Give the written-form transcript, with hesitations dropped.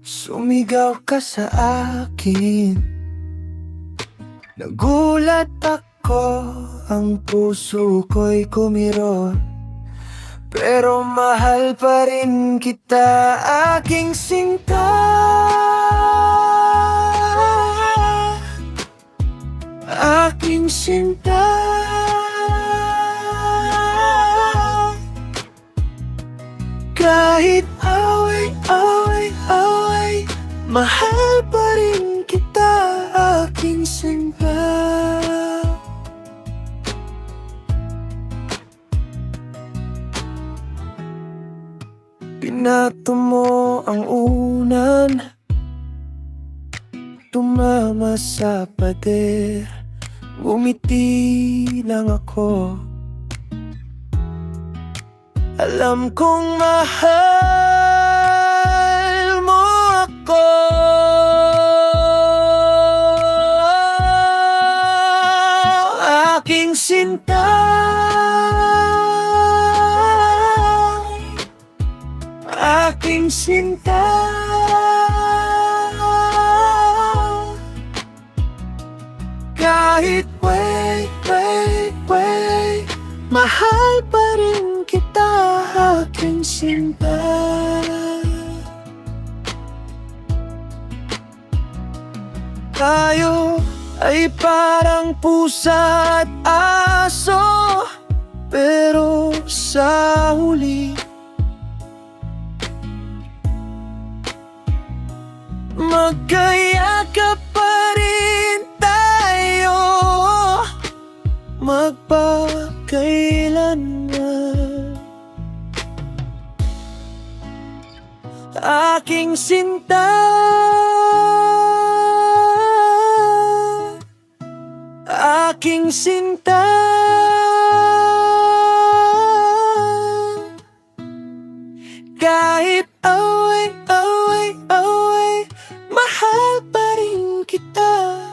Sumigaw ka sa akin, nagulat ako, ang puso ko'y kumiro. Pero mahal pa rin kita, aking sinta. Aking sinta. Kahit away, mahal pa rin kita, aking sinta. Pinato mo ang unan, tumama sa pader, ngumiti lang ako. Alam kong mahal mo ako. Aking sinta. Aking sinta. Kahit wait, mahal pa rin kita, aking sinta. Tayo ay parang pusa at aso, pero sa huli magkayakap pa rin tayo, magpakailanman. Aking sinta. Aking sinta. Kahit away, mahal pa rin kita.